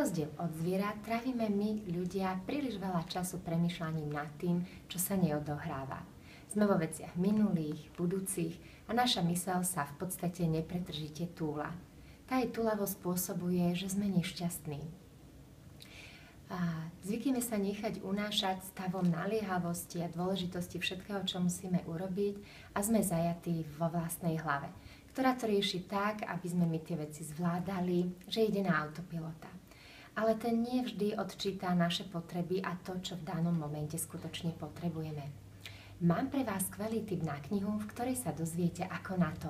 rozdiel od zvierat trávime my, ľudia, príliš veľa času premýšľaním nad tým, čo sa neodohráva. Sme vo veciach minulých, budúcich a naša myseľ sa v podstate nepretržite túla. Tá jej túlavo spôsobuje, že sme nešťastní. A zvykneme sa nechať unášať stavom naliehavosti a dôležitosti všetkého, čo musíme urobiť a sme zajatí vo vlastnej hlave, ktorá to rieši tak, aby sme my tie veci zvládali, že ide na autopilota. Ale ten nie vždy odčíta naše potreby a to, čo v danom momente skutočne potrebujeme. Mám pre vás skvelý tip na knihu, v ktorej sa dozviete ako na to.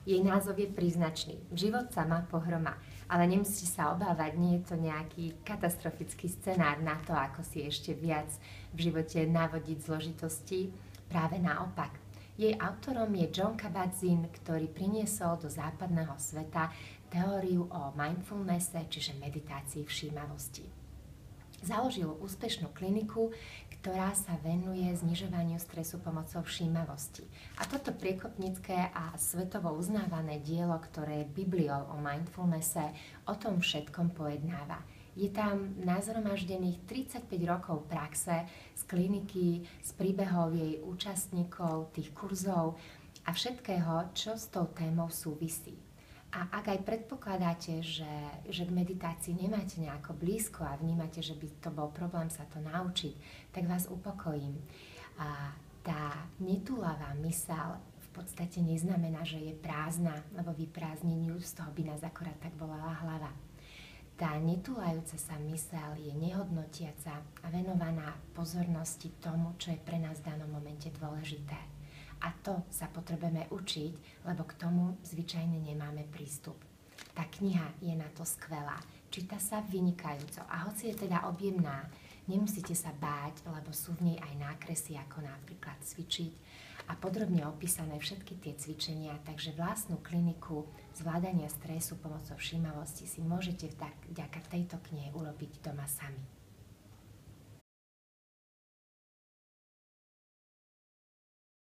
Jej názov je príznačný. Život sama pohroma. Ale nemusíte sa obávať, nie je to nejaký katastrofický scenár na to, ako si ešte viac v živote navodiť zložitosti. Práve naopak. Jej autorom je Jon Kabat-Zinn, ktorý priniesol do západného sveta teóriu o mindfulnesse, čiže meditácii všímavosti. Založil úspešnú kliniku, ktorá sa venuje znižovaniu stresu pomocou všímavosti. A toto priekopnícke a svetovo uznávané dielo, ktoré je Bibliou o mindfulnesse, o tom všetkom pojednáva. Je tam nazhromaždených 35 rokov praxe z kliniky, z príbehov jej účastníkov, tých kurzov a všetkého, čo s tou témou súvisí. A ak aj predpokladáte, že k meditácii nemáte nejako blízko a vnímate, že by to bol problém sa to naučiť, tak vás upokojím. A tá netúlavá myseľ v podstate neznamená, že je prázdna, lebo vyprázdneniu z toho by nás akorát tak bolela hlava. Tá netúlajúca sa myseľ je nehodnotiaca a venovaná pozornosti tomu, čo je pre nás v danom momente dôležité. A to sa potrebujeme učiť, lebo k tomu zvyčajne nemáme prístup. Tá kniha je na to skvelá. Číta sa vynikajúco a hoci je teda objemná, nemusíte sa báť, lebo sú v nej aj nákresy, ako napríklad cvičiť a podrobne opísané všetky tie cvičenia, takže vlastnú kliniku zvládania stresu pomocou všímavosti si môžete vďaka tejto knihe urobiť doma sami.